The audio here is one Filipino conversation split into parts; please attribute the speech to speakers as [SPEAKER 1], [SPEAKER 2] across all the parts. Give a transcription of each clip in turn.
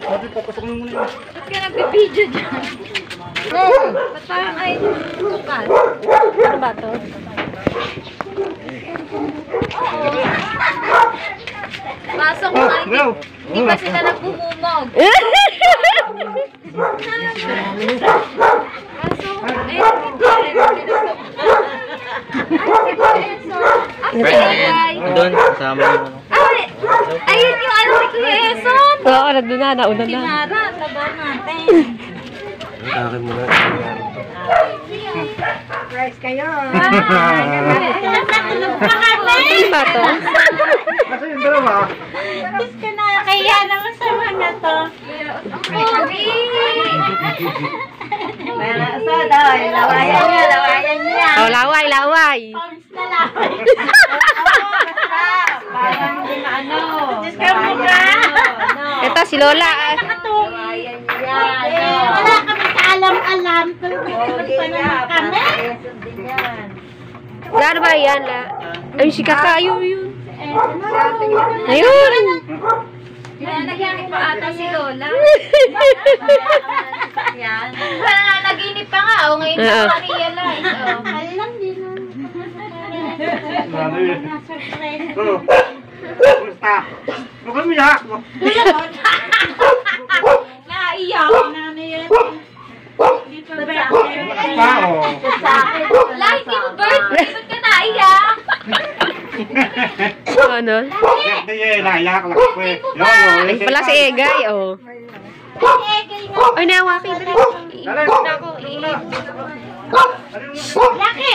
[SPEAKER 1] Sabi, papasok mo muna yun.
[SPEAKER 2] Ba't ka nagbibideo dyan? Ba't parang ay tukal? Ano ba to? Pasok mo nga, hindi pa sila nagbumumog.
[SPEAKER 3] Doon, kasama mo.
[SPEAKER 2] Ayun yung ano si Kuya Eson.
[SPEAKER 4] Oo, nandun na, nauna na.
[SPEAKER 2] Mara, taba natin.
[SPEAKER 3] Akin mo na.
[SPEAKER 2] Price kayo.
[SPEAKER 4] Ano ba to?
[SPEAKER 1] Kasi yung dalawa.
[SPEAKER 2] Tapos ka na, kaya naman sa mga to. Pogi! So, daw, lawayan niya, lawayan niya.
[SPEAKER 4] Oh, laway, laway.
[SPEAKER 2] Pogs na laway. Parang hindi maano. Diyos ka muna.
[SPEAKER 4] Ito, si Lola.
[SPEAKER 2] Lawayan niya. Wala kami kaalam-alam. Pogi na, para sundin yan.
[SPEAKER 4] Gano ba yan? Ayun, si Kaka. Ayun, yun. Ayun.
[SPEAKER 2] Naginip pa ata si Lola. Naginip pa nga. O ngayon na ma-realize. Alam din.
[SPEAKER 1] Ano yun? Oo. Kumusta? Huwag kami iyak mo.
[SPEAKER 2] Naiyak na na yan. Dito ba?
[SPEAKER 1] Malakas pa, oh.
[SPEAKER 2] Life in birthday. Ba't ka naiyak?
[SPEAKER 4] Ano?
[SPEAKER 1] Hindi eh, naiyak lang ako eh.
[SPEAKER 4] Ay, pala si Egay, oh. Ay, nawakin ko rin. Ako,
[SPEAKER 2] Laki!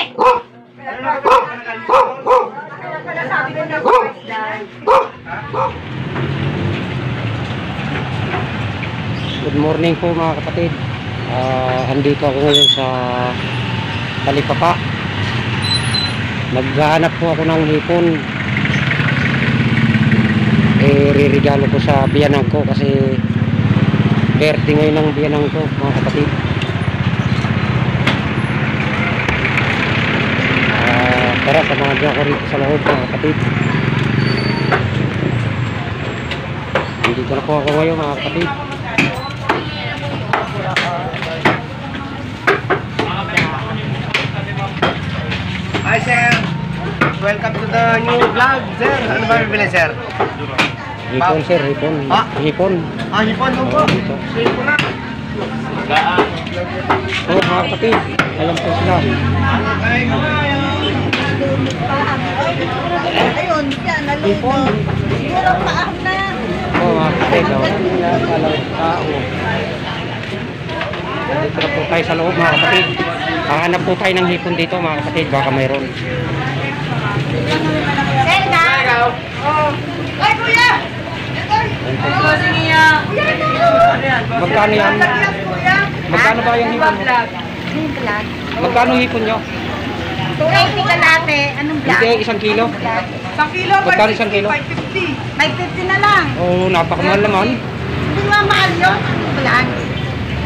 [SPEAKER 3] Good morning po mga kapatid. Andito ako ngayon sa Talipapa. Naghahanap po ako ng hipon. Ririgalo ko sa biyanang ko kasi birthday ngayon ng biyanang ko mga kapatid. Tara, samahan niyo ako rito sa loob mga kapatid. Dito na po ako ngayon mga kapatid.
[SPEAKER 1] Hi sir! Welcome to the new vlog, sir. Ano ba bibili, sir?
[SPEAKER 3] Hipon sir, hipon. Hipon.
[SPEAKER 1] Hipon mo po. Hipon na.
[SPEAKER 3] Oh mga kapatid, alam po sila.
[SPEAKER 2] Ayun, yan, naluto. Siguro paahon na yan.
[SPEAKER 3] Oh mga kapatid, tao. Dito na po tayo sa loob mga kapatid. Hahanap po tayo ng hipon dito mga kapatid, baka mayroon.
[SPEAKER 2] Selda! Ay, kuya! Sige ya!
[SPEAKER 3] Magkano yan? Magkano ba yung hipon mo? Magkano hipon nyo?
[SPEAKER 2] 280 ka dati. Anong black?
[SPEAKER 3] Hindi, 1 kilo.
[SPEAKER 2] 1 kilo?
[SPEAKER 3] Magkano 1 kilo?
[SPEAKER 2] 550. 550 na lang.
[SPEAKER 3] Oh, napakamahal naman.
[SPEAKER 2] Hindi nga mahal yun. Anong black?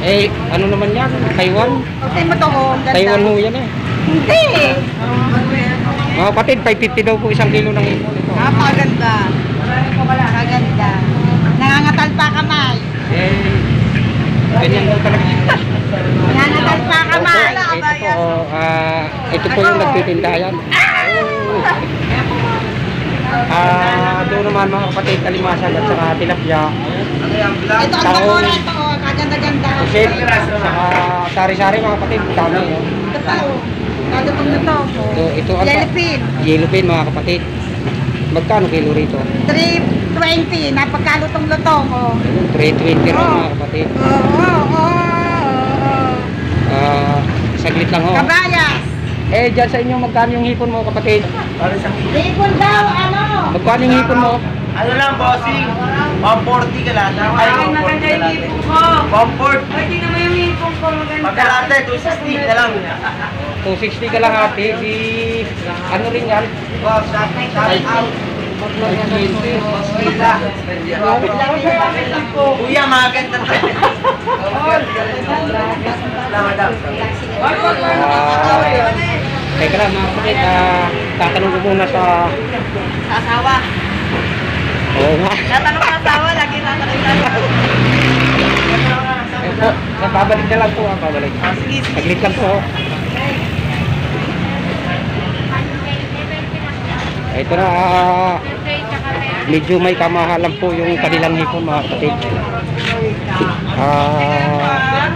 [SPEAKER 3] Eh, ano naman yan? Taiwan?
[SPEAKER 2] Okay mo to, oh. Ganda.
[SPEAKER 3] Taiwan ho yan eh.
[SPEAKER 2] Hindi.
[SPEAKER 3] Mga kapatid, 550 daw po 1 kilo ng hipon ito.
[SPEAKER 2] Napakaganda. Napakaganda. Nangangatal pa kamay.
[SPEAKER 3] Eh, ganyan po talaga.
[SPEAKER 2] Nangangatal pa kamay.
[SPEAKER 3] Ito po yung nagtitinda yan. Doon naman mga kapatid, kalimasan at saka tilapia.
[SPEAKER 2] Ito ang bakura ito, oh. Kaganda-ganda.
[SPEAKER 3] Pusit, saka sari-sari mga kapatid, dami.
[SPEAKER 2] Ito pa, oh. Kada pang luto.
[SPEAKER 3] Ito ang
[SPEAKER 2] Yellowfin.
[SPEAKER 3] yellowfin mga kapatid. Magkano kilo rito?
[SPEAKER 2] 320. Napagkalutong luto, oh.
[SPEAKER 3] 320 rin mga kapatid.
[SPEAKER 2] Oo.
[SPEAKER 3] Saglit lang ho.
[SPEAKER 2] Kabayas.
[SPEAKER 3] Eh, dyan sa inyo, magkano yung hipon mo kapatid?
[SPEAKER 2] Hipon daw, ano?
[SPEAKER 3] Magkano yung hipon mo?
[SPEAKER 1] Ano lang, bossing? 140 ka lahat. Ay, 140 ka lahat. 140.
[SPEAKER 2] Ay, tingnan mo yung hipon ko, maganda.
[SPEAKER 1] Pagkalate, 260 na lang.
[SPEAKER 3] 260 ka lang ate. Di, ano rin yan?
[SPEAKER 1] Wow, shout out. Kuya, maganda tayo.
[SPEAKER 3] Teka lang mga kapatid, tatanong ko muna sa
[SPEAKER 2] Sasawa.
[SPEAKER 3] Oo nga.
[SPEAKER 1] Tatanong ng asawa, lagi tatanong ng asawa.
[SPEAKER 3] Ayun po, babalik na lang po, babalik.
[SPEAKER 1] Sige, sige.
[SPEAKER 3] Saglit lang po. Ito na, medyo may kamahalan po yung kanilang hipon mga kapatid.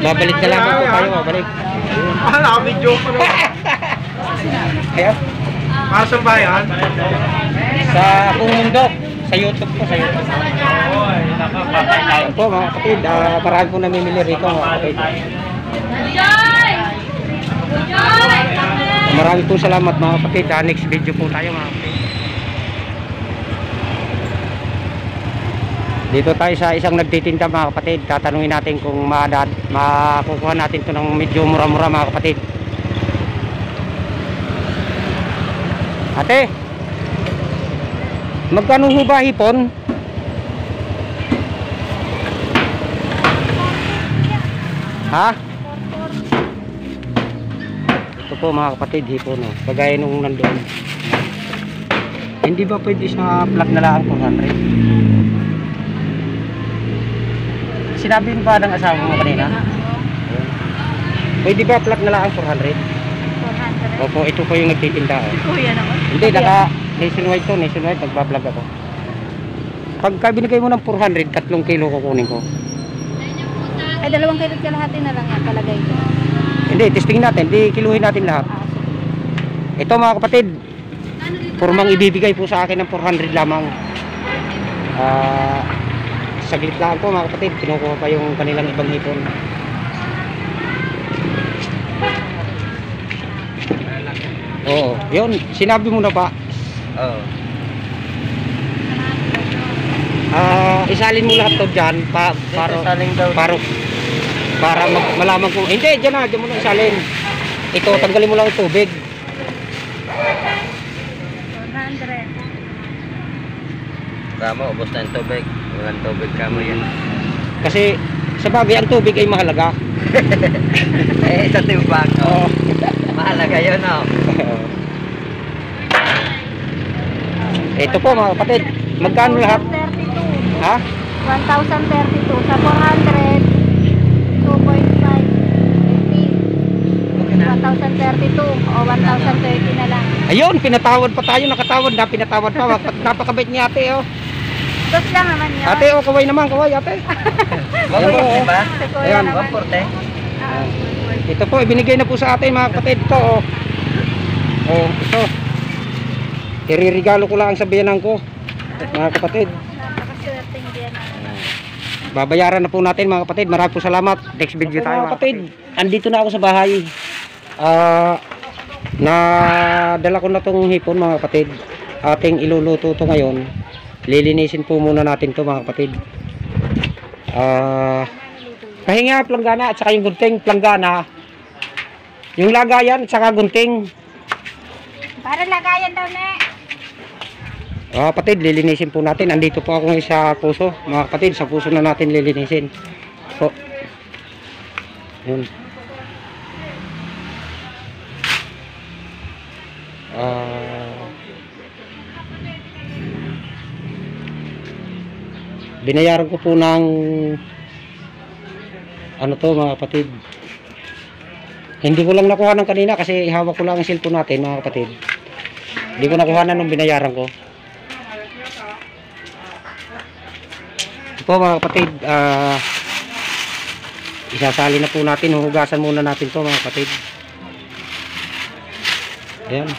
[SPEAKER 3] Babalik na lang po tayo, babalik.
[SPEAKER 1] Video ko na.
[SPEAKER 3] Ayan,
[SPEAKER 1] Masa ba yan?
[SPEAKER 3] sa buong mundo, sa YouTube po, sa YouTube. Ayan po mga kapatid, marami po namimili rito mga kapatid. Marami po salamat mga kapatid. Next video po tayo mga kapatid. Dito tayo sa isang nagtitinda mga kapatid. Tatanungin natin kung makukuha natin ito ng medyo mura-mura mga kapatid. Ate, magkano ho ba hipon? Ha? Ito po mga kapatid, hipon oh. Kagaya nung nandoon. Hindi ba pwede sa plug na lang 400? Sinabi mo ba ng asawa mo kanina? Pwede ba plug na lang 400?
[SPEAKER 2] 400.
[SPEAKER 3] Opo, ito po yung nagtitinda oh.
[SPEAKER 2] Kuya naman.
[SPEAKER 3] Hindi, naka nationwide to, nationwide, nagbablog ako. Pagka binigay mo ng 400, 3 kilo kukunin ko.
[SPEAKER 2] Ay, 2 kilot kalahati na lang yan, palagay ko.
[SPEAKER 3] Hindi, testingin natin, di kiluhin natin lahat. Ito mga kapatid, purmang ibibigay po sa akin ng 400 lamang. Saglit lang po mga kapatid, kinukuha pa yung kanilang ibang hipon. Oo, yun, sinabi mo na ba?
[SPEAKER 1] Oo.
[SPEAKER 3] Isalin mo lahat to dyan para malaman ko. Hindi, dyan mo na isalin. Ito, tanggalin mo lang yung tubig.
[SPEAKER 2] 400.
[SPEAKER 1] Kamo, ubos na ang tubig. Walang tubig kamo yan.
[SPEAKER 3] Kasi sa bagay ang tubig ay mahalaga.
[SPEAKER 1] Ito timbang.
[SPEAKER 3] Oo.
[SPEAKER 1] Mahalaga yun, oh.
[SPEAKER 3] Ito po mga kapatid, magkano lahat?
[SPEAKER 2] 1,032.
[SPEAKER 3] Ha?
[SPEAKER 2] 1,032 sa 400. 2.5. 1,032 o 1,030 na lang.
[SPEAKER 3] Ayun, pinatawad pa tayo, nakatawad na, pinatawad pa. Napakabait niya ate, oh.
[SPEAKER 2] Dos lang naman yun.
[SPEAKER 3] Ate, oh, kaway naman, kaway ate.
[SPEAKER 1] Mabuti ba?
[SPEAKER 2] Sa kuya
[SPEAKER 3] Ayan,
[SPEAKER 2] naman.
[SPEAKER 1] Maporte.
[SPEAKER 3] Ito po, ibinigay na po sa atin mga kapatid. Ito, oh. Oh, ito. Iririgalo ko lang sa biyanan ko, mga kapatid.
[SPEAKER 2] Napakaswerteng din.
[SPEAKER 3] Babayaran na po natin mga kapatid. Maraming po salamat. Next video tayo mga kapatid. Andito na ako sa bahay. Nadala ko na tong hipon mga kapatid. Ating iluluto to ngayon. Lilinisin po muna natin to mga kapatid. Pahinga, planggana at saka yung gunting. Planggana, yung lagayan at saka gunting.
[SPEAKER 2] Para lagayan daw na.
[SPEAKER 3] Kapatid, lilinisin po natin. Andito po ako ngayon sa puso. Mga kapatid, sa puso na natin lilinisin. Po. Yun. Binayaran ko po ng ano to mga kapatid. Hindi ko lang nakuha ng kanina kasi hawak ko lang ang cellphone natin mga kapatid. Hindi ko nakuha na nung binayaran ko. Po mga kapatid, isasali na po natin, huhugasan muna natin to mga kapatid. Ayan.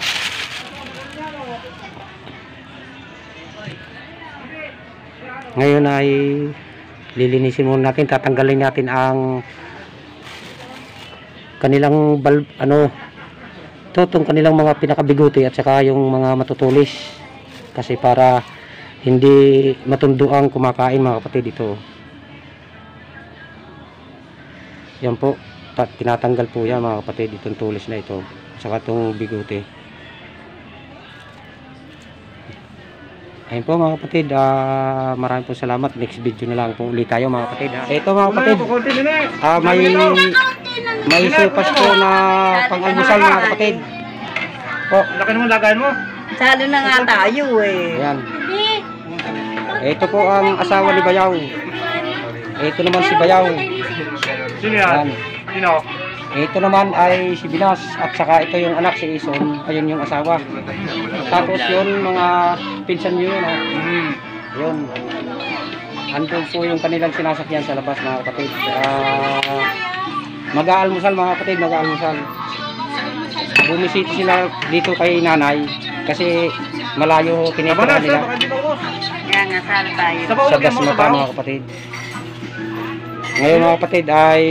[SPEAKER 3] Ngayon ay lilinisin muna natin, tatanggalin natin ang kanilang itong kanilang mga pinakabiguti at saka yung mga matutulis kasi para hindi matundo ang kumakain mga kapatid. Ito yan po, tinatanggal po yan mga kapatid, itong tulis na ito saka itong biguti. Ayun po mga kapatid, maraming po salamat. Next video na lang po ulit tayo mga kapatid. Ito mga kapatid, may supas po na pang-almusal mga kapatid po.
[SPEAKER 1] Laki naman lagayan mo.
[SPEAKER 2] Salo na nga tayo eh.
[SPEAKER 3] Ayan. Ito po ang asawa ni Bayaw. Ito naman si Bayaw.
[SPEAKER 1] Sino
[SPEAKER 3] Yan.
[SPEAKER 1] Sino?
[SPEAKER 3] Ito naman ay si Binas at saka ito yung anak si Ison. Ayun yung asawa. Tapos yun mga pinsan nyo yun. Yun. Andun po yung kanilang sinasakyan sa labas mga kapatid. Mag-aalmusal mga kapatid, mag-aalmusal. Bumisita sila dito kay nanay kasi malayo tinitira nila.
[SPEAKER 2] Kaya nga, saan tayo?
[SPEAKER 3] Sa Dasmata mga kapatid. Ngayon mga kapatid ay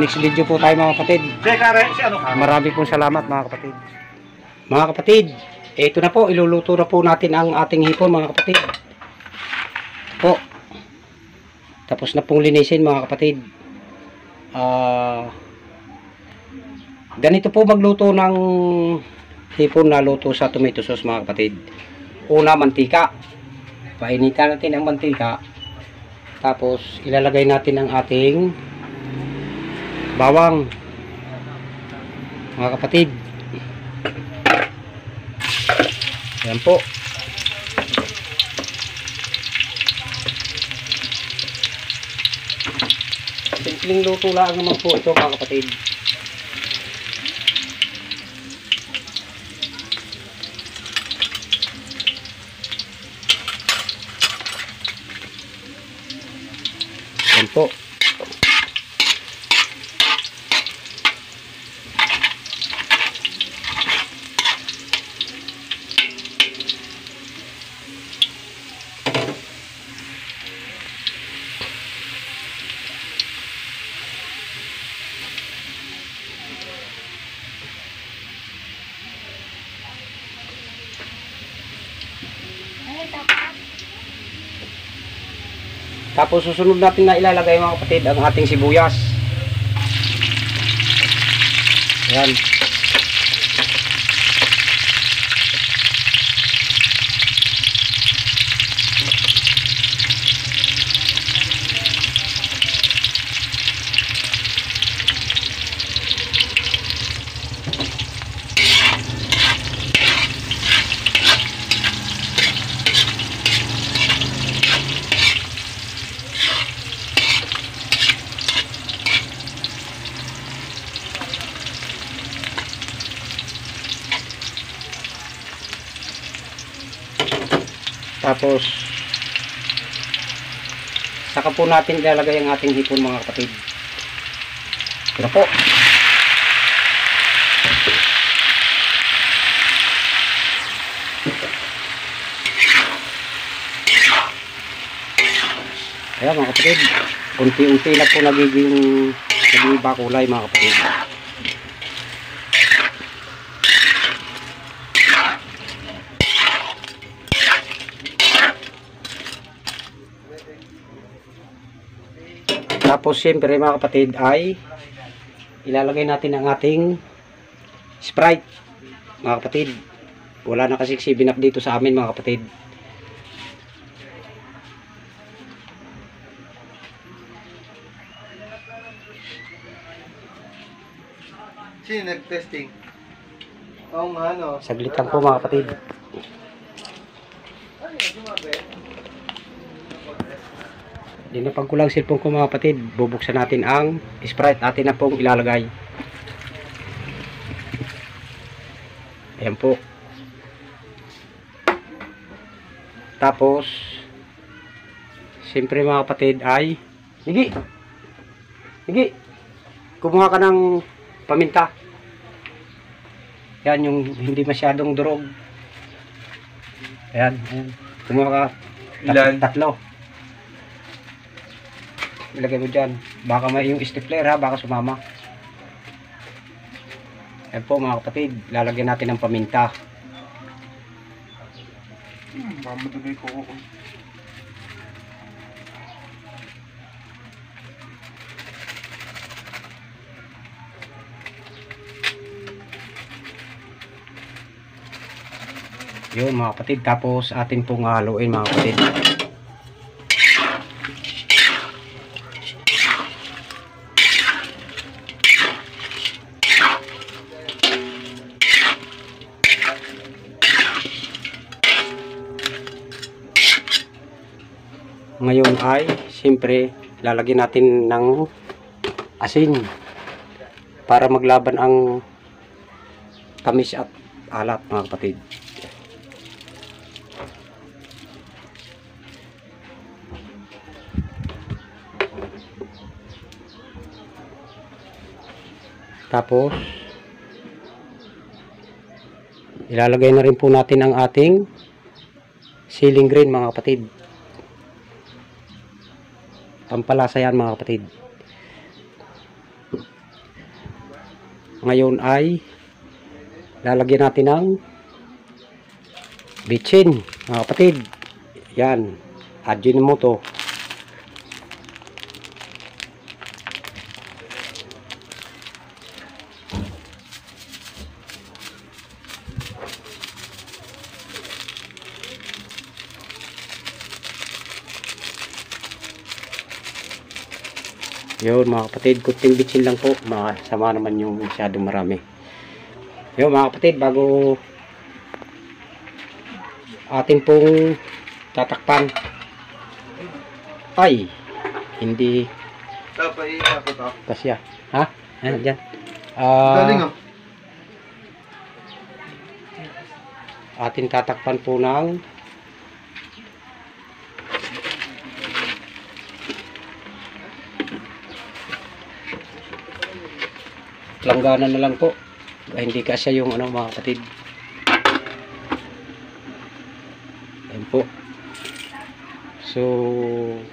[SPEAKER 3] next video po tayo mga kapatid. Marami pong salamat mga kapatid. Mga kapatid, ito na po, iluluto na po natin ang ating hipon mga kapatid. Po. Tapos na pong linisin mga kapatid. Ganito po magluto ng hipon na luto sa tomato sauce mga kapatid. Una, mantika. Painitan natin ang mantika. Tapos ilalagay natin ang ating bawang mga kapatid. Yan po. Simpleng luto lang naman po ito mga kapatid. Yan po. Tapos susunod natin na ilalagay mga kapatid ang ating sibuyas. Ayan. Tapos saka po natin ilalagay ang ating hipon mga kapatid. Ito po. Ayan mga kapatid, unti-unti na po nagiging kulay mga kapatid. Tapos siyempre mga kapatid ay ilalagay natin ang ating Sprite mga kapatid. Wala na kasi 7-Up dito sa amin mga kapatid.
[SPEAKER 1] Sino nag-testing? Oo nga, no?
[SPEAKER 3] Saglit lang po mga kapatid. Dinapag ko lang cellphone ko mga kapatid. Bubuksan natin ang Sprite. Atin na pong ilalagay. Ayan po. Tapos siyempre mga kapatid ay Nigi! Nigi! Kumuha ka ng paminta. Yan yung hindi masyadong durog. Ayan. Ayan. Kumuha ka. Tatlo. Ilagay mo dyan. Baka may yung stapler ha. Baka sumama. Ayan po mga kapatid. Lalagyan natin ng paminta.
[SPEAKER 1] Mamadugay ko.
[SPEAKER 3] Yun mga kapatid. Tapos atin pong haluin mga kapatid. Ngayon ay, siyempre, lalagyan natin ng asin para maglaban ang tamis at alat, mga kapatid. Tapos, ilalagay na rin po natin ang ating siling green, mga kapatid. Pampalasa yan, mga kapatid. Ngayon ay lalagyan natin ng bitsin, mga kapatid. Yan, Ajinomoto. Yun, mga kapatid, kunting bitsin lang po, sama naman yung masyadong marami. Yun, mga kapatid, bago atin pong tatakpan, ay hindi kasya. Ha? Ayan, dyan. Atin tatakpan po ng langganan na lang po. Hindi kasya yung ano, mga kapatid. Ayan po. So,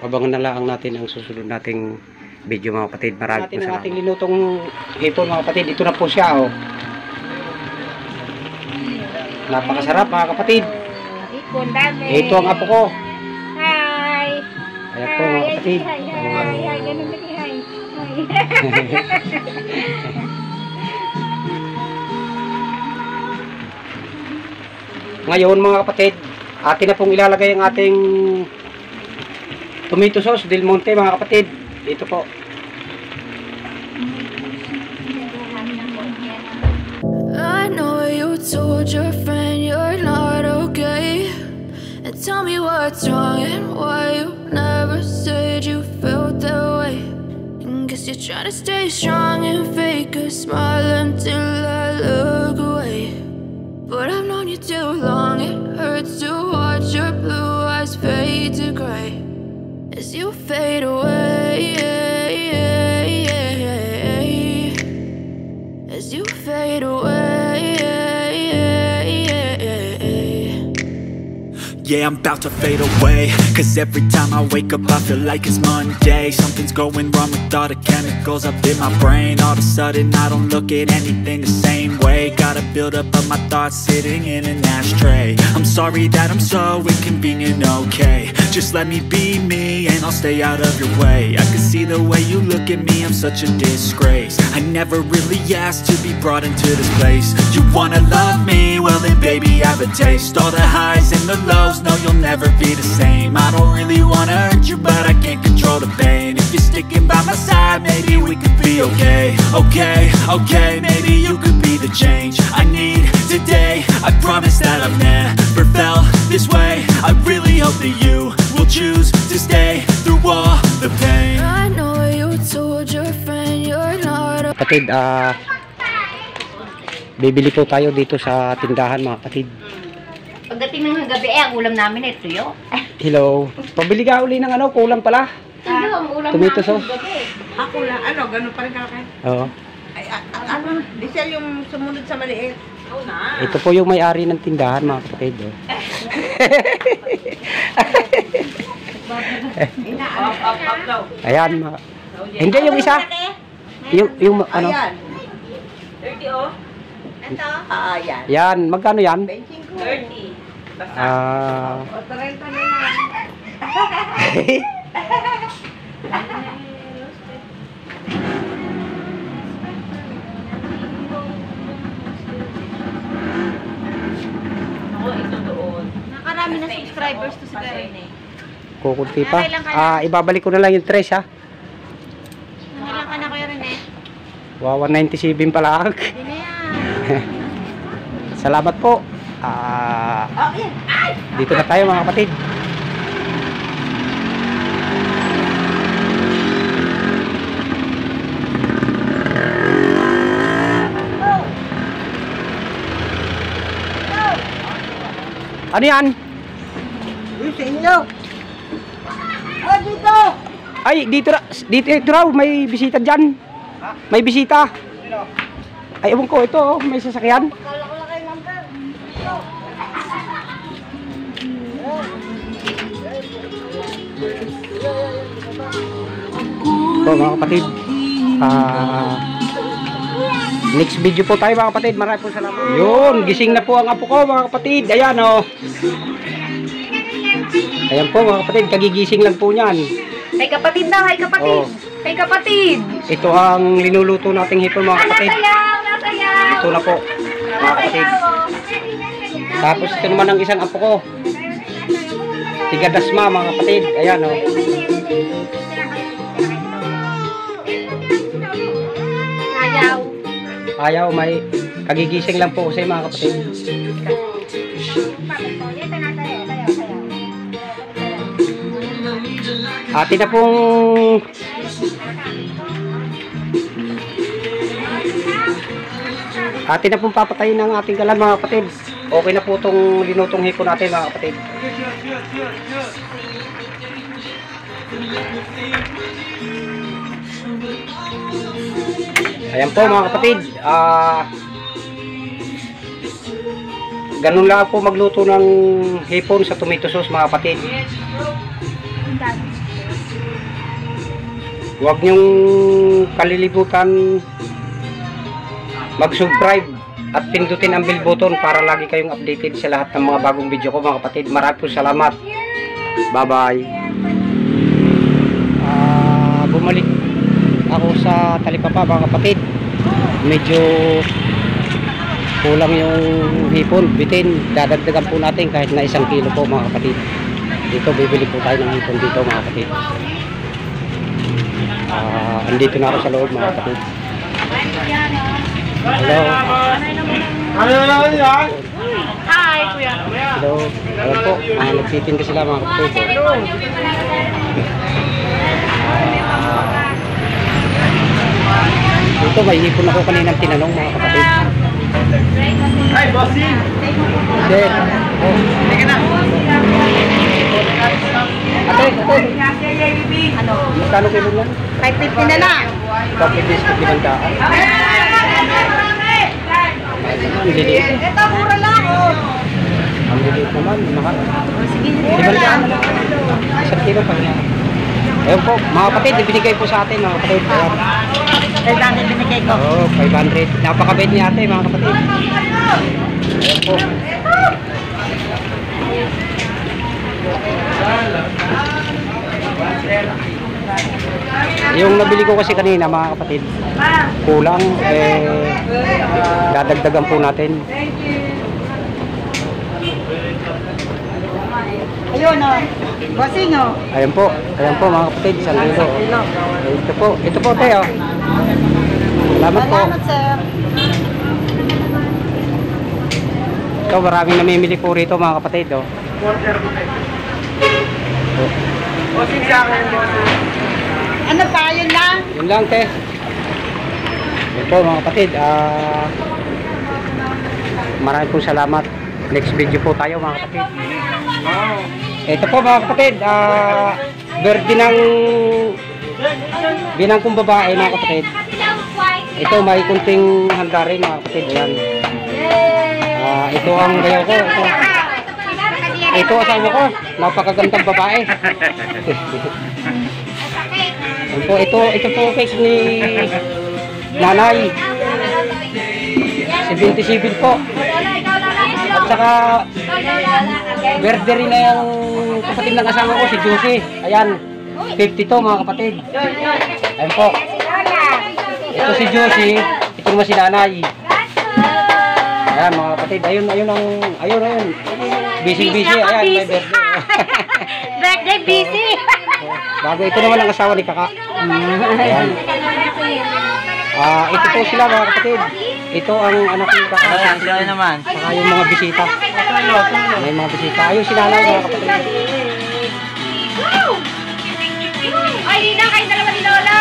[SPEAKER 3] abangan na lang natin ang susunod nating video, mga kapatid. Marami po sa ating linutong hipon, mga kapatid. Ito na po siya, oh. Napakasarap, mga kapatid.
[SPEAKER 2] Ipon dami.
[SPEAKER 3] Ito ang apo ko.
[SPEAKER 2] Hi.
[SPEAKER 3] Ayan po, mga kapatid.
[SPEAKER 2] Hi. Ganun lagi, hi.
[SPEAKER 3] Ngayon, mga kapatid, atin na pong ilalagay ang ating tomato sauce Del Monte, mga kapatid. Dito po.
[SPEAKER 5] I know you told your friend you're not okay, and tell me what's wrong and why you never said you felt that way. And guess you're trying to stay strong and fake a smile until I look away. But I've known you too long, it hurts to watch your blue eyes fade to gray as you fade away, as you fade away.
[SPEAKER 6] Yeah, I'm about to fade away, cause every time I wake up I feel like it's Monday. Something's going wrong with all the chemicals up in my brain. All of a sudden I don't look at anything the same way. Got a build up of my thoughts sitting in an ashtray. I'm sorry that I'm so inconvenient, okay. Just let me be me and I'll stay out of your way. I can see the way you look at me, I'm such a disgrace. I never really asked to be brought into this place. You wanna love me? Well then baby I have a taste. All the highs and the lows, no you'll never be the same. I don't really wanna hurt you but I can't control the pain. If you're sticking by my side, maybe we could be okay. Okay, maybe you could be the change I need today. I promise that I've never felt this way. I really hope that you will choose to stay through all the pain.
[SPEAKER 5] I know you told your friend you're not
[SPEAKER 3] Kapatid, bibili po tayo dito sa tindahan, mga kapatid.
[SPEAKER 2] Pagdating ng gabi ang ulam namin ay tuyo.
[SPEAKER 3] Hello. Pabili ka uli ng ano, kulang pala.
[SPEAKER 2] Tuyo ang ulam
[SPEAKER 3] Tomato
[SPEAKER 2] namin
[SPEAKER 3] sauce.
[SPEAKER 2] gabi.
[SPEAKER 7] Ako lang, ganun pa rin kalaki.
[SPEAKER 3] Oo.
[SPEAKER 7] Ay, Diesel yung sumunod sa maliit. Oo na.
[SPEAKER 3] Ito po yung may-ari ng tindahan, mga kapatid. Oh. Ayan. Hindi, yung isa. Yung ano.
[SPEAKER 7] Ayan.
[SPEAKER 2] 30 oh. Ito.
[SPEAKER 7] Ayan.
[SPEAKER 3] Yan, magkano yan?
[SPEAKER 7] 25.
[SPEAKER 2] 30.
[SPEAKER 7] O, 30 na lang.
[SPEAKER 2] Nakarami na subscribers to si Karine.
[SPEAKER 3] Kukunti pa. Ibabalik ko na lang yung tres, ha.
[SPEAKER 2] Nangilang ka na Kuya Rene?
[SPEAKER 3] Wow, 197 pala.
[SPEAKER 2] Hindi na yan.
[SPEAKER 3] Salamat po. Dito na tayo, mga kapatid. Ano yan?
[SPEAKER 7] Uy, sa inyo. Ah, dito.
[SPEAKER 3] Ay, dito raw, may bisita dyan. May bisita. Ay, ewan ko, ito, oh, may sasakyan.
[SPEAKER 7] Kala ko lang kayo number.
[SPEAKER 3] So, mga kapatid, next video po tayo mga kapatid. Maraming po salamat. Yun, gising na po ang apo ko mga kapatid. Ayan o. Ayan po mga kapatid, kagigising lang po niyan.
[SPEAKER 4] Kay kapatid daw, kay kapatid.
[SPEAKER 3] Oh.
[SPEAKER 4] Kay kapatid.
[SPEAKER 3] Ito ang linuluto nating hipon mga kapatid.
[SPEAKER 4] Nasayaw.
[SPEAKER 3] Ito na po mga kapatid. Tapos ito naman ang isang apo ko. Tigadasma mga kapatid. Ayan o.
[SPEAKER 4] Sayaw.
[SPEAKER 3] Ayaw, may kagigising lang po kasi mga kapatid. Atin na pong papatayin ng ating kalan mga kapatid. Okay na po itong linutong hipon natin mga kapatid. Ayan po mga kapatid, ganun lang po magluto ng hipon sa tomato sauce mga kapatid. Huwag niyong kalilibutan mag-subscribe at pindutin ang bell button para lagi kayong updated sa lahat ng mga bagong video ko mga kapatid. Maraming po salamat. Bye bye. Bumalik ako sa talipapa mga kapatid. Medyo kulang yung hipon, bitin. Dadagdagan po natin kahit na 1 kilo po mga kapatid. Dito bibili po tayo ng hipon dito mga kapatid. Andito na ako sa loob mga kapatid. Hello.
[SPEAKER 4] Hi, kuya.
[SPEAKER 3] Hello. Ayan po, nagtitin kasi sila mga kapatid. Ito, may hipon ako kaninang tinanong mga kapatid.
[SPEAKER 1] Ay, bossing!
[SPEAKER 3] Sir. Oh.
[SPEAKER 1] Sige na!
[SPEAKER 3] Ate. Ano? Magkano kilo yan?
[SPEAKER 7] 550 na lang.
[SPEAKER 3] Coffee biscuit 500. Ang diliit.
[SPEAKER 7] Ito, mura lang oh.
[SPEAKER 3] Ang diliit naman. Mahal.
[SPEAKER 7] Sige,
[SPEAKER 3] 500 na lang. 1 kilo pa nga. Ayun po, mga kapatid, ibinigay po sa atin mga kapatid. Ayan.
[SPEAKER 7] Kaya dami binigay ko.
[SPEAKER 3] Oo, 500. Napakabait ni ate mga kapatid. Ayan po. Yung nabili ko kasi kanina mga kapatid, kulang, dadagdagan po natin.
[SPEAKER 7] Ayun oh. Bossing oh.
[SPEAKER 3] Ayan po mga kapatid, 1 kilo. Ito po tayo. Salamat po.
[SPEAKER 7] Salamat sir.
[SPEAKER 3] Ito, maraming namimili po rito mga kapatid. Oh.
[SPEAKER 1] Bossing sa akin, bossing.
[SPEAKER 7] Ano pa, yun lang?
[SPEAKER 3] Yun lang, te. Yun po mga kapatid. Maraming po salamat. Next video po tayo mga kapatid. Ito po mga kapatid. Birthday ng binangkong babae mga kapatid. Ito may kunting handa rin mga kapatid. Ayan. Ito ang bayaw ko. Ito asawa ko. Napakagandang babae. Ito po cake ni nanay. 77 po. At saka birthday rin na yung kapatid ng asawa ko, si Josie. Ayan, 52 mga kapatid. Ayan po. Ito si Josie, ito naman si nanay. Ayan mga kapatid, ayun. Busy. Ayan, may birthday.
[SPEAKER 4] Birthday busy.
[SPEAKER 3] Bago ito naman ang asawa ni Kaka. Ayan. Ito po sila mga kapatid. Ito ang anak ni Kaka.
[SPEAKER 1] Sila naman.
[SPEAKER 3] Saka yung mga bisita. May mga bisita. Ayun si nanay mga kapatid.
[SPEAKER 4] Ay, di na, kayo dalawa ni Lola.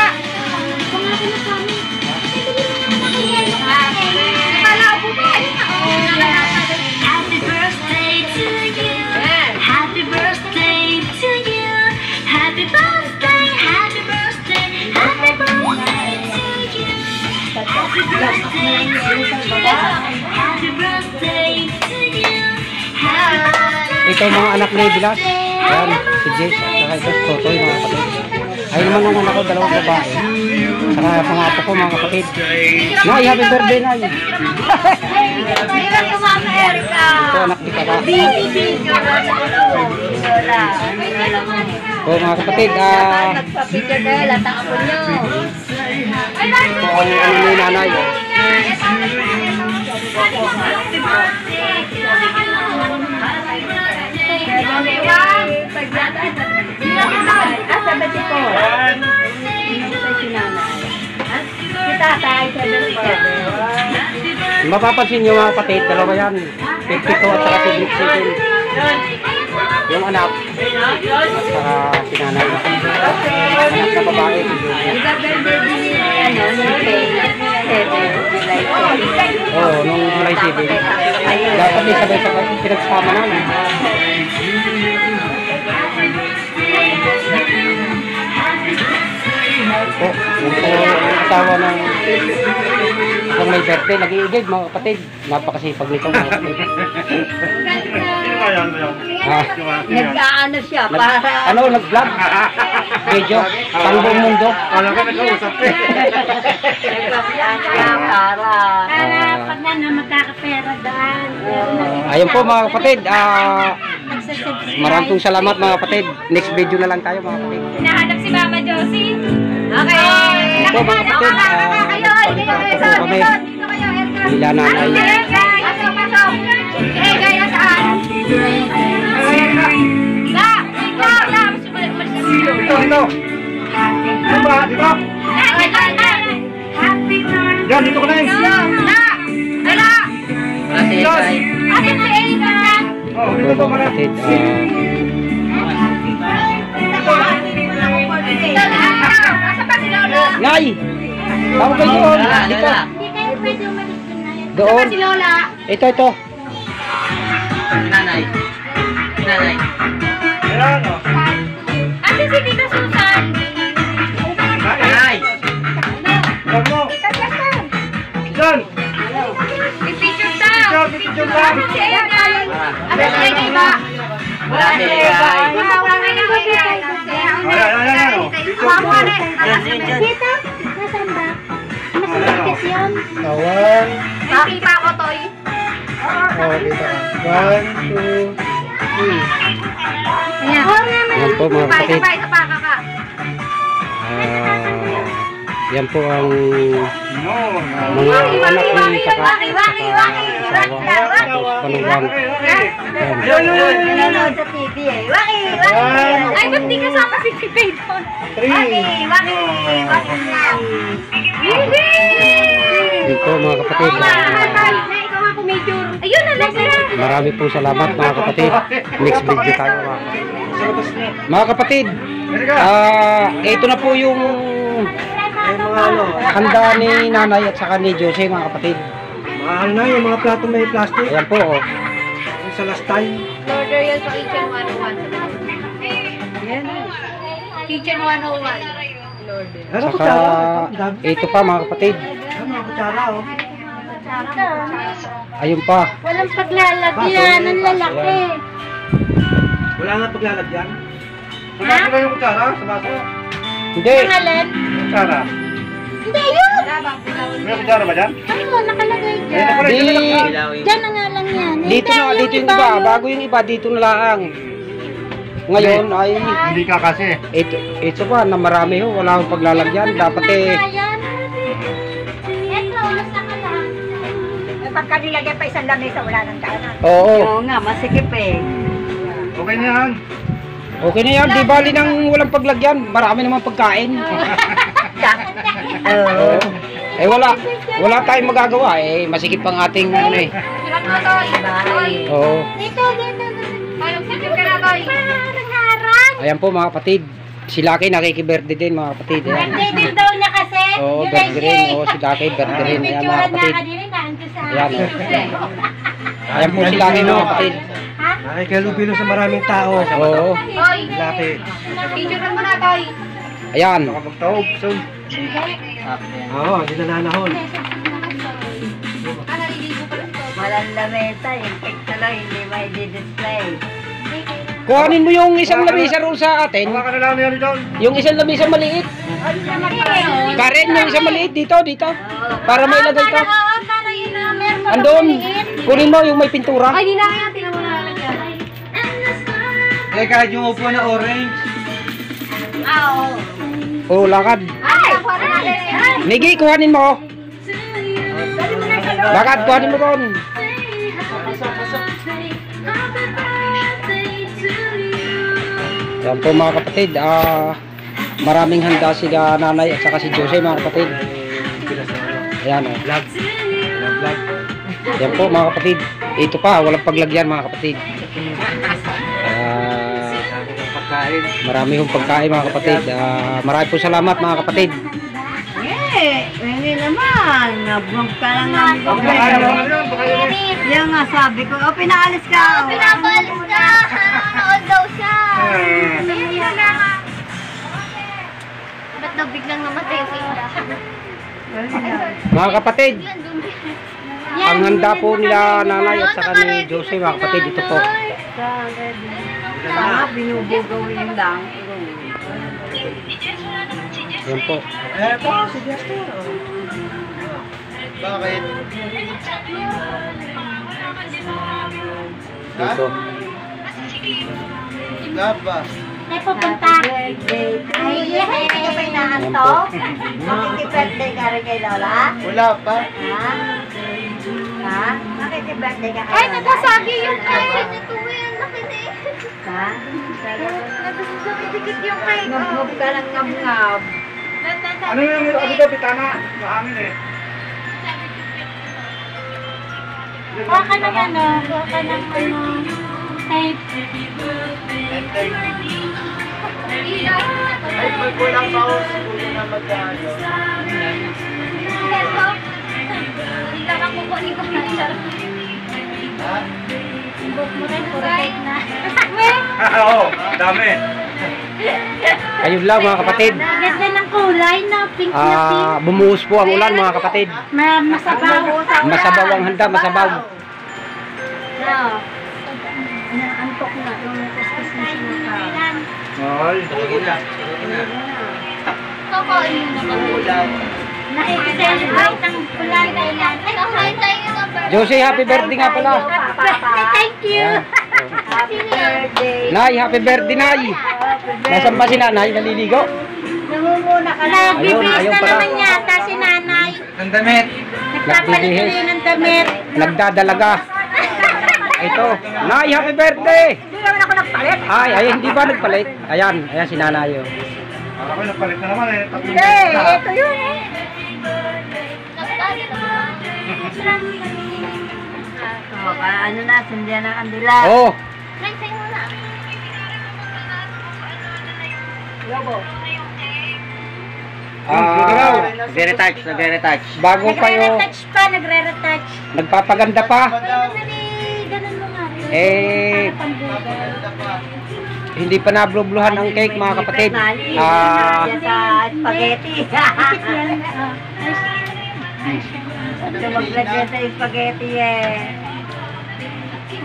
[SPEAKER 4] Akala ko ba? Ayun na.
[SPEAKER 5] Happy birthday to you.
[SPEAKER 3] ito ang mga anak ni Bilas. Ayan, si Jess. Saka ito si Totoy, mga kapatid. Ay naman ang anak ko, dalawang babae. Saka pangapo ko, mga kapatid. Nay, happy birthday, Nay.
[SPEAKER 2] Ilan ko Mama Erica?
[SPEAKER 3] Ito anak ni Kaka. So mga kapatid,
[SPEAKER 2] Nagpapicture kayo, lata ako nyo.
[SPEAKER 3] ito ang ano ni nanay. Mapapansin nyo mga kapatid, dalawa yan. 52 at saka 57. Yung anak at saka si nanay. Anak na babae. Oo, nung July 7. Dapat may sabay-sabay pinagsama namin. Oh, yung asawa ng kung may birthday, nag-iigid mga kapatid. Napakasipag nito mga kapatid.
[SPEAKER 2] Nag-aano siya para...
[SPEAKER 3] Ano, nag-vlog? Video? Pangbuong mundo?
[SPEAKER 2] Para pag na magkakapera daan.
[SPEAKER 3] Ayun po mga kapatid. Maraming salamat mga kapatid. Next video na lang tayo mga kapatid.
[SPEAKER 2] Hinahanap si Mama Josie. Okay.
[SPEAKER 3] Ito mga kapatid. Kami. Bila nanay.
[SPEAKER 2] Pasok, pasok. Eh, gaya saan? La! Ikaw, la!
[SPEAKER 3] Ito. Diba? Diba? Yan, dito ka na eh.
[SPEAKER 2] La! Asan si Aidan?
[SPEAKER 3] Ito mga kapatid.
[SPEAKER 2] Asa pa si Lola?
[SPEAKER 3] Nay! Tawag kayo doon. Dito.
[SPEAKER 2] Hindi kayo pwede umalis na yun.
[SPEAKER 3] Doon.
[SPEAKER 2] Asa pa si Lola?
[SPEAKER 3] Ito.
[SPEAKER 1] Nanay. Nanay.
[SPEAKER 2] Asa si Tita Susan?
[SPEAKER 1] Nanay.
[SPEAKER 2] Tita Susan?
[SPEAKER 3] Diyan.
[SPEAKER 2] Pipicture daw.
[SPEAKER 3] Picture daw.
[SPEAKER 2] Asa si Aidan? Asa si Aidan ba?
[SPEAKER 1] Wala si Aidan.
[SPEAKER 2] Wala kayo Aidan. Dito? Nasaan ba? Mas yun?
[SPEAKER 3] Kawan.
[SPEAKER 2] May pipa ko, Toy.
[SPEAKER 3] Oh, dito. 1, 2, 3.
[SPEAKER 2] Ayan.
[SPEAKER 3] Yan po mga kapatid.
[SPEAKER 2] Isa pa, kaka.
[SPEAKER 3] Yan po ang mga anak ni Kaka. Panuwang.
[SPEAKER 2] Nanonood sa TV eh. Waki! Ay, ba't di kasama si Pipay doon? Waki!
[SPEAKER 3] Yan po mga kapatid.
[SPEAKER 2] Ikaw nga kumidyor. Ayun na, nasira.
[SPEAKER 3] Marami pong salamat mga kapatid. Next video tayo mga kapatid. Ito na po yung handa ni nanay at saka ni Jose mga kapatid.
[SPEAKER 1] Mahal na yung mga plato may plastic.
[SPEAKER 3] Ayan po.
[SPEAKER 1] Yung sa last time.
[SPEAKER 2] Order yan sa Kitchen 101. Kitchen 101.
[SPEAKER 1] Ano
[SPEAKER 3] Saka
[SPEAKER 1] kutsara?
[SPEAKER 3] ito pa mga kapatid.
[SPEAKER 1] Ano kutsara oh?
[SPEAKER 3] Ayun pa.
[SPEAKER 2] Walang paglalagyan, ang lalaki.
[SPEAKER 1] Wala nga paglalagyan. Wala ba yung kutsara sa baso?
[SPEAKER 3] Hindi.
[SPEAKER 2] Pangalan?
[SPEAKER 1] Kutsara.
[SPEAKER 2] Hindi yun!
[SPEAKER 1] May kutsara ba dyan?
[SPEAKER 2] Ano, nakalagay dyan. Dyan na nga lang yan.
[SPEAKER 3] Dito na, dito yung iba. Bago yung iba, dito na lang. Ngayon ay
[SPEAKER 1] Hindi ka kasi.
[SPEAKER 3] ito pa na marami ho, wala akong paglalagyan. Dapat eh
[SPEAKER 2] Ito, nasa ka lang.
[SPEAKER 7] Pagka nilagay pa isang lamesa, wala nang daanan.
[SPEAKER 3] oo.
[SPEAKER 7] Oo nga, masikip eh.
[SPEAKER 1] Okay na yan.
[SPEAKER 3] Okay na yan, di bali nang walang paglagyan. Marami naman pagkain. Oo. Eh wala tayong magagawa eh. Masikip ang ating ano eh.
[SPEAKER 2] Hirap na, Toy.
[SPEAKER 3] Oo.
[SPEAKER 2] Dito. Toy, picture ka na, Toy. Parang harang.
[SPEAKER 3] Ayan po mga kapatid. Si Lucky nakiki-birthday din mga kapatid. Ayan.
[SPEAKER 2] Birthday din daw niya kasi.
[SPEAKER 3] Oo,
[SPEAKER 2] July
[SPEAKER 3] birthday rin.
[SPEAKER 2] 6.
[SPEAKER 3] Oo, si Lucky birthday rin. Ayan mga
[SPEAKER 2] Picturean nga
[SPEAKER 3] kapatid.
[SPEAKER 2] ka din, nandun sa
[SPEAKER 3] Ayan, oh.
[SPEAKER 2] picture.
[SPEAKER 3] Ayan po si Lucky mga kapatid.
[SPEAKER 2] Ha?
[SPEAKER 1] Nakikilubilo sa maraming tao.
[SPEAKER 3] Oo.
[SPEAKER 2] Toy,
[SPEAKER 1] Laki.
[SPEAKER 2] picture ka muna, Toy.
[SPEAKER 3] Ayan.
[SPEAKER 1] Magtawag. So, oo, hindi na nanahon.
[SPEAKER 2] Naliligo pala ito.
[SPEAKER 7] Walang lamesa, yung cake na lang, hindi may display.
[SPEAKER 3] Kuhanin mo yung isang lamisa roon sa atin. Yung isang lamisa maliit. Karen, yung isang maliit dito. Para may ilagay ka. Andun. Kunin mo yung may pintura.
[SPEAKER 2] Ay, di na kaya tinamula ka dyan.
[SPEAKER 1] Eh, kahit yung upo na orange.
[SPEAKER 3] Oh, lakad.
[SPEAKER 2] Ay! Nakuha na natin. Ay!
[SPEAKER 3] Nigi, kuhanin mo. Lakad, kuhanin mo doon. Yan po mga kapatid. Maraming handa si nanay at saka si Jose mga kapatid. Ayan o. Yan po mga kapatid. Ito pa, walang paglagyan mga kapatid. Marami hong pagkain mga kapatid. Marami po salamat mga kapatid.
[SPEAKER 7] Hindi naman. Nabog ka lang ng yan nga sabi ko. O, pinaalis ka.
[SPEAKER 2] Pinabalis ka! Nood daw siya! Hindi na nga. Ba't daw biglang namatay sila?
[SPEAKER 3] Mga kapatid, ang handa po nila nanay at saka ni Jose mga kapatid. Ito po.
[SPEAKER 7] Binubugawin lang.
[SPEAKER 3] Yan po.
[SPEAKER 1] Eto, si Jester. Bakit?
[SPEAKER 3] Dito.
[SPEAKER 1] Gaba.
[SPEAKER 2] Ay, pupunta.
[SPEAKER 7] Ay, hindi ka pa inaantok? Makikipirthday ka rin kay Lola?
[SPEAKER 1] Wala pa.
[SPEAKER 7] Ha? Makikipirthday ka kay
[SPEAKER 2] Ay,
[SPEAKER 7] Lola?
[SPEAKER 2] nagasagi yung kain. Ito yan, laki na eh.
[SPEAKER 7] Ha?
[SPEAKER 2] Nagasagidikit yung kain.
[SPEAKER 7] Ngab-ngab ka lang ngab-ngab.
[SPEAKER 1] Ano yung ano bitana? Mahangin eh.
[SPEAKER 2] Kuha ka ng ano, kuha ka ng ano, tape.
[SPEAKER 1] Ay, may kulang pa ako siguro na mag-ano.
[SPEAKER 2] Hindi lang ako kunin ko na siya.
[SPEAKER 1] Ha?
[SPEAKER 2] Ibok mo rin, puro tape na.
[SPEAKER 1] Oo, dami.
[SPEAKER 3] Ayun lang mga kapatid.
[SPEAKER 2] Ganda ng kulay na pink na pink.
[SPEAKER 3] Bumuhos po ang ulan mga kapatid.
[SPEAKER 2] Masabaw.
[SPEAKER 3] Masabaw ang handa, masabaw.
[SPEAKER 2] Naantok na. Yung kuskus na sinaka.
[SPEAKER 1] Ay, wala.
[SPEAKER 2] Kakain mo na
[SPEAKER 1] Ulam.
[SPEAKER 2] Nakikiselebrate ang kulay na ilan. Ay, kumain tayo ng birthday.
[SPEAKER 3] Jose, happy birthday nga pala.
[SPEAKER 2] Thank you.
[SPEAKER 7] Happy birthday.
[SPEAKER 3] Nay, happy birthday, Nay. Nasaan ba si nanay? Naliligo?
[SPEAKER 7] Namumuna ka lang.
[SPEAKER 2] Nagbibihis
[SPEAKER 3] ayun
[SPEAKER 2] na
[SPEAKER 3] pala.
[SPEAKER 2] naman yata si nanay.
[SPEAKER 1] Ang damit.
[SPEAKER 2] Nagpapalit
[SPEAKER 3] Nagbibihis.
[SPEAKER 2] rin ng damit.
[SPEAKER 3] Nagdadalaga. Ito. Nay, happy birthday.
[SPEAKER 7] Hindi naman ako nagpalit.
[SPEAKER 3] Ay, hindi ba nagpalit? Ayan si nanay. Oh.
[SPEAKER 1] Alam ko nagpalit na naman eh.
[SPEAKER 7] Hindi, ito yun eh. O, ano na, sundian na kandila.
[SPEAKER 3] Oh,
[SPEAKER 1] Nagre-retouch.
[SPEAKER 3] bago kayo
[SPEAKER 2] Nagre-retouch pa, nagre-retouch.
[SPEAKER 3] nagpapaganda pa.
[SPEAKER 2] Ganun mo nga.
[SPEAKER 3] Eh, hindi pa nablubluhan ang cake mga kapatid.
[SPEAKER 7] Yan sa spaghetti. Ito mag-vlog sa spaghetti eh.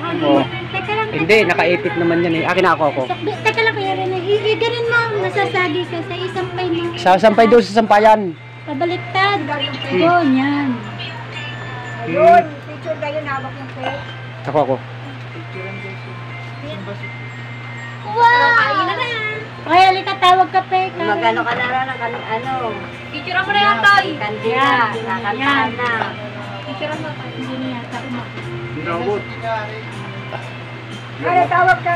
[SPEAKER 3] Oh.
[SPEAKER 2] Teka lang.
[SPEAKER 3] Hindi, nakaipit naman yan eh. Akin na ako.
[SPEAKER 2] Teka lang, kaya rin. Ganun mo, nasasagi ka sa isang pay mo.
[SPEAKER 3] Sasampay doon sa sampayan.
[SPEAKER 2] Pabaliktad. Yun, yan.
[SPEAKER 7] Ayun, picture kayo nabak yung cake.
[SPEAKER 3] Ako.
[SPEAKER 2] Wow! Kain na na. Okay, halika, tawag ka pe.
[SPEAKER 7] Magano ka na rin, ano.
[SPEAKER 2] Picture mo na yan, Toy.
[SPEAKER 7] Kandila, nakantahan na.
[SPEAKER 2] Picture mo. Hindi na yata umak.
[SPEAKER 7] Ano, tawag ka.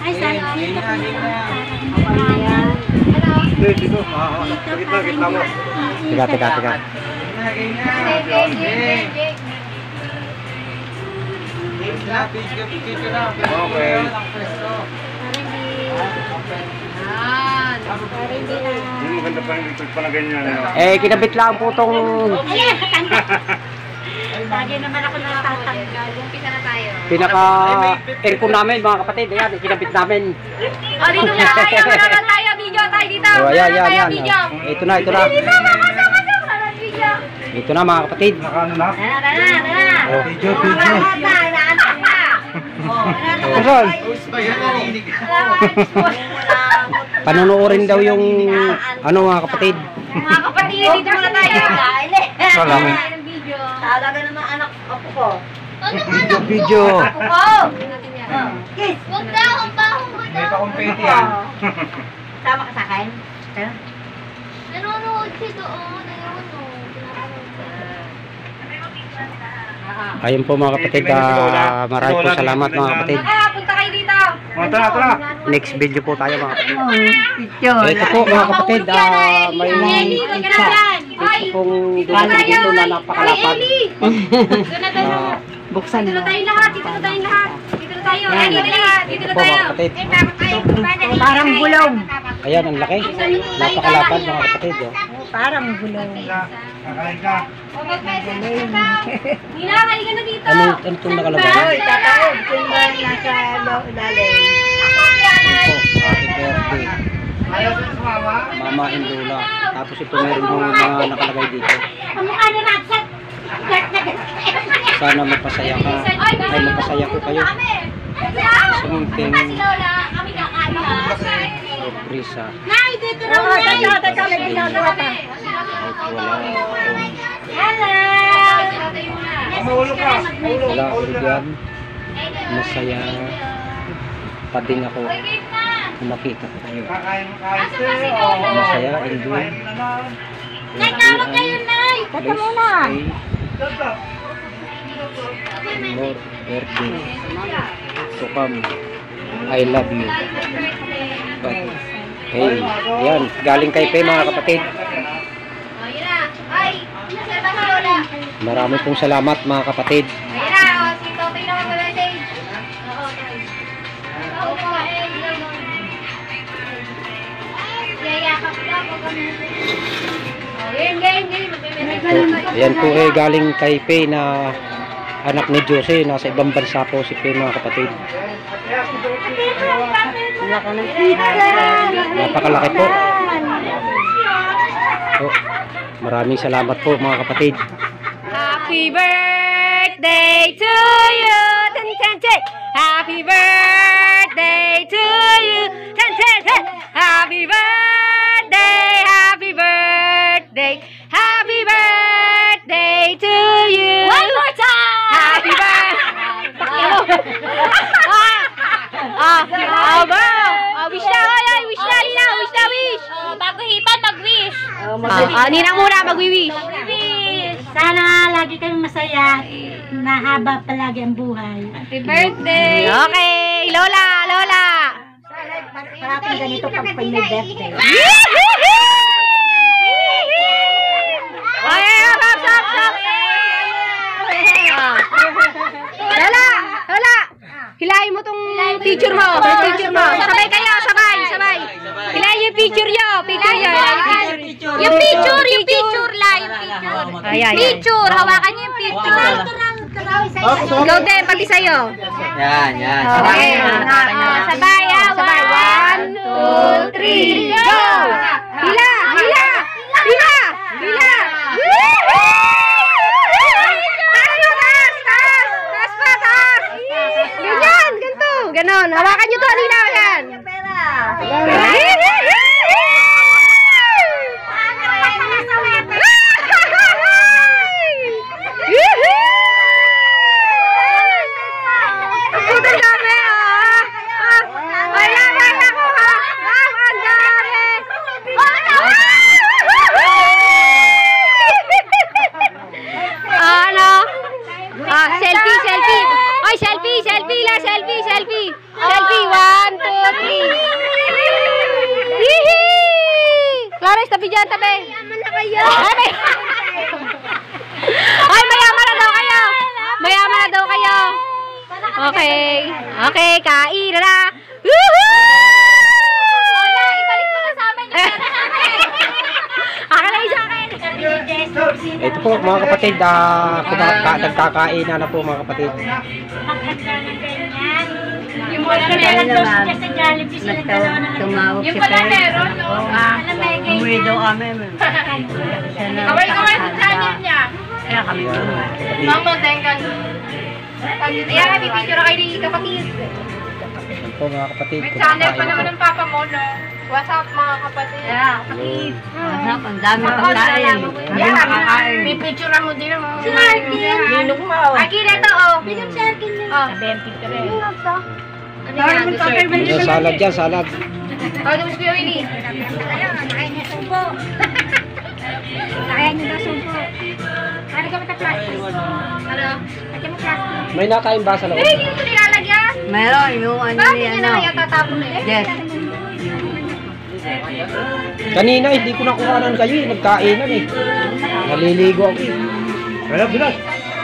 [SPEAKER 2] Ay, sana. Dito pa
[SPEAKER 7] Ayan.
[SPEAKER 2] Dito, para hindi.
[SPEAKER 3] Teka.
[SPEAKER 1] Okay. Maganda pa yung pa na ganyan.
[SPEAKER 3] Kinabit lang po tong
[SPEAKER 2] Ayan, katanggal. Lagi naman ako natatanggal. Umpisa na tayo.
[SPEAKER 3] pinaka-aircon namin mga kapatid. Ayan, kinabit namin.
[SPEAKER 2] Dito na tayo. Wala tayo. Video tayo dito.
[SPEAKER 3] Oh, ayan. Ito na.
[SPEAKER 2] Dito, mama. Video.
[SPEAKER 3] Ito Ito na mga kapatid.
[SPEAKER 1] Nakano na?
[SPEAKER 3] Oh.
[SPEAKER 1] Video.
[SPEAKER 3] Rizal. Panonoodin daw yung ano mga kapatid.
[SPEAKER 2] Mga kapatid, dito muna tayo.
[SPEAKER 3] Salamat.
[SPEAKER 7] Talaga naman anak ako ko.
[SPEAKER 3] Video.
[SPEAKER 2] Ako ko.
[SPEAKER 7] Kiss.
[SPEAKER 2] Huwag na, humbahong mo
[SPEAKER 1] May
[SPEAKER 2] daw.
[SPEAKER 1] pakumpete yan.
[SPEAKER 7] Sama ka sa akin?
[SPEAKER 2] Nanonood si doon.
[SPEAKER 3] Ayun po mga kapatid. Maraming po salamat mga kapatid.
[SPEAKER 2] Punta kayo dito.
[SPEAKER 1] Tara.
[SPEAKER 3] Next video po tayo mga kapatid.
[SPEAKER 7] Picture.
[SPEAKER 3] Ito po mga kapatid. May ito pong dumating dito na napakalapad.
[SPEAKER 7] Buksan
[SPEAKER 2] Dito
[SPEAKER 7] mo.
[SPEAKER 2] na tayong lahat. Dito na tayong lahat. Dito na tayo. Dito na lahat. Dito na
[SPEAKER 3] Ito po
[SPEAKER 2] tayo.
[SPEAKER 3] mga kapatid.
[SPEAKER 7] Parang gulong.
[SPEAKER 3] Ayan ang laki. Napakalapad mga kapatid. Oh.
[SPEAKER 7] Parang gulong.
[SPEAKER 1] Kakain ka.
[SPEAKER 2] Nina, halika na dito.
[SPEAKER 3] Ano itong nakalagay?
[SPEAKER 7] Hoy, tatawag. Kung ba nasa ilalim?
[SPEAKER 3] Ito po. Happy birthday.
[SPEAKER 1] Ayaw ko sumama.
[SPEAKER 3] Mama and Lola. Tapos ito meron yung mga nakalagay dito.
[SPEAKER 2] Kamukha na natin.
[SPEAKER 3] Sana magpasaya ka. Ay magpasaya ko kayo. Something
[SPEAKER 2] Si Lola, kami kakain ha.
[SPEAKER 3] surpresa.
[SPEAKER 2] Nay, dito na
[SPEAKER 7] Oo,
[SPEAKER 2] Nay.
[SPEAKER 7] teka, may ginagawa pa.
[SPEAKER 3] Ay wala.
[SPEAKER 2] Hello.
[SPEAKER 1] Umuulo ka.
[SPEAKER 3] Wala ulit yan. Masaya pa din ako na makita ko kayo.
[SPEAKER 1] Kakain
[SPEAKER 3] Masaya, enjoy.
[SPEAKER 2] Nay, tawag kayo, Nay.
[SPEAKER 3] Please stay. More birthday to come. I love you. But, hey, yan. Galing kay Pe mga kapatid.
[SPEAKER 2] Oh, yun na. Ay, nasaan ba si Lola?
[SPEAKER 3] Marami pong salamat mga kapatid.
[SPEAKER 2] Ayun na, oh, si Totoy na mag-message. Oo, okay. Oo, okay. Yayakap ka pag oh, game. Magme-message.
[SPEAKER 3] Yan po eh galing kay Pe na anak ni Jose. Nasa ibang bansa po si Pe mga kapatid. Napakalaki po. Oh, maraming salamat po mga kapatid.
[SPEAKER 4] Happy birthday to you. Ten, ten, ten. Happy birthday to you. Ten, ten, ten. Happy birthday. Happy birthday. Happy birthday to you.
[SPEAKER 2] One more time!
[SPEAKER 4] Happy birthday. Wish na, wish na, Lina, wish na, wish.
[SPEAKER 2] Bago hipan, mag-wish.
[SPEAKER 4] Ninang muna, mag-wish.
[SPEAKER 7] Sana lagi kayong masaya. Nahaba palagi ang buhay.
[SPEAKER 2] Happy birthday!
[SPEAKER 4] Okay, Lola.
[SPEAKER 7] Parating ganito pag may birthday.
[SPEAKER 4] Stop. Lola. Hilahin mo tong picture mo. Sabay kayo, sabay. Hilahin yung picture nyo.
[SPEAKER 2] Yung picture la, yung picture.
[SPEAKER 4] Ayan.
[SPEAKER 2] Picture, hawakan niyo yung picture.
[SPEAKER 4] Go din, pati sa'yo.
[SPEAKER 1] Yan.
[SPEAKER 4] Okay. Sabay. 1, 2, 3, go! Hila! Taas! Ganyan, ganito. Ganon. Hawakan nyo to, Alina. Yan. Ang dami, wala ko, ha? Ang dami. Ano? Selfie. Oy, selfie la, selfie. Selfie, 1, 2, 3. Hihi! Clarice, tabi dyan, tabi. Mayaman na kayo. Ay, mayaman na daw kayo. Okay, kain na. Woohoo!
[SPEAKER 2] Ibalik mo na sa amin.
[SPEAKER 4] Akin sa akin.
[SPEAKER 3] Ito po mga kapatid. Nagkakain na po mga kapatid.
[SPEAKER 2] Yung wala meron daw siya sa Jollibee, sila dalawa na lang.
[SPEAKER 7] Tumawag
[SPEAKER 2] Yung
[SPEAKER 7] si
[SPEAKER 2] wala
[SPEAKER 7] Perry.
[SPEAKER 2] meron, no? Alam mo,
[SPEAKER 7] Umuwi daw kami.
[SPEAKER 2] Kaway sa channel niya.
[SPEAKER 7] kami.
[SPEAKER 3] Ayan, mga kapatid.
[SPEAKER 4] Mama, tengkan. Ayan, bibidyo na kayo ni kapatid.
[SPEAKER 3] Ayan po mga kapatid.
[SPEAKER 4] May channel pa
[SPEAKER 3] kumakain
[SPEAKER 4] naman
[SPEAKER 3] po.
[SPEAKER 4] ng papa mo, no? What's up, mga kapatid?
[SPEAKER 7] Yeah,
[SPEAKER 3] Ayun.
[SPEAKER 7] masarap, ang dami pagkain. Ang dami kakain.
[SPEAKER 4] Pipicturean mo din mo.
[SPEAKER 2] Si Arkin.
[SPEAKER 4] Ninong mo. Arkin, ito, oh.
[SPEAKER 2] Pinag si Arkin din.
[SPEAKER 4] Oh, bempit ka rin. Ano yan?
[SPEAKER 3] Ayan, salad yan, salad.
[SPEAKER 4] Oh, tapos Kuya Willie.
[SPEAKER 2] Kakain niya sumpo. Kakain niya daw sumpo. Ano ka mata-plastic?
[SPEAKER 4] Ano?
[SPEAKER 2] Ano mo plastic?
[SPEAKER 3] May nakain ba sa loob?
[SPEAKER 4] Eh, hindi ko nilalagyan.
[SPEAKER 7] Meron yung ano
[SPEAKER 4] Bakit
[SPEAKER 7] ni
[SPEAKER 4] niya
[SPEAKER 7] ano.
[SPEAKER 4] naman yung tatapon na eh?
[SPEAKER 7] Yes.
[SPEAKER 3] Kanina, hindi ko nakuhanan kayo eh. Nagkainan eh. Naliligo ako eh. Wala, bilas.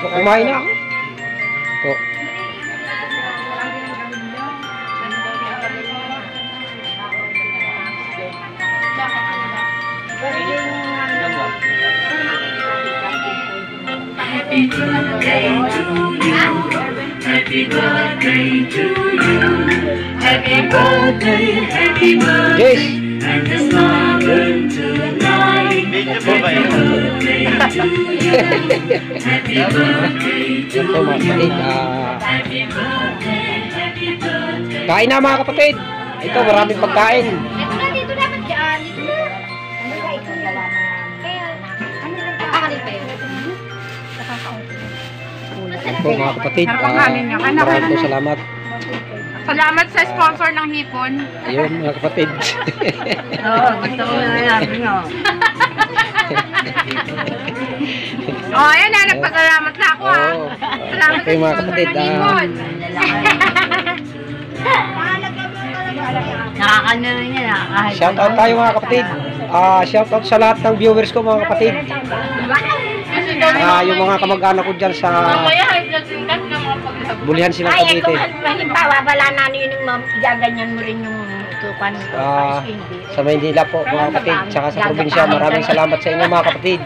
[SPEAKER 3] Kumain na ako. Po. Yes.
[SPEAKER 1] Video po ba yun?
[SPEAKER 3] Yan po mga kapatid. Kain na mga kapatid. Ito, maraming pagkain.
[SPEAKER 4] Ito na, dito dapat dyan.
[SPEAKER 2] Ano ka ito nila? Kaya, ano lang ka?
[SPEAKER 4] Akalit pa yun.
[SPEAKER 3] Yan po mga kapatid. Maraming po salamat.
[SPEAKER 4] Salamat sa sponsor ng hipon.
[SPEAKER 3] Ayun mga kapatid.
[SPEAKER 7] Oo, gusto ko na yan.
[SPEAKER 4] Oh, ayan na, nagpasalamat na ako ha.
[SPEAKER 3] Oo.
[SPEAKER 4] Salamat
[SPEAKER 3] Okay,
[SPEAKER 4] sa
[SPEAKER 3] mga
[SPEAKER 4] sponsor
[SPEAKER 3] kapatid,
[SPEAKER 4] ng hipon.
[SPEAKER 7] Nakakano rin yan. Nakakahit.
[SPEAKER 3] Shout out tayo mga kapatid. Shout out sa lahat ng viewers ko mga kapatid. Yung mga kamag-anak ko dyan sa
[SPEAKER 4] Mamaya, high blood tingkat ng mga paglabot.
[SPEAKER 3] Bulihan silang
[SPEAKER 2] Ay,
[SPEAKER 3] Cavite.
[SPEAKER 2] kung halimbawa, wala na yun yung gaganyan mo rin yung tukan mo.
[SPEAKER 3] Sa Maynila po mga kapatid, tsaka sa probinsya. Maraming salamat sa inyo mga kapatid.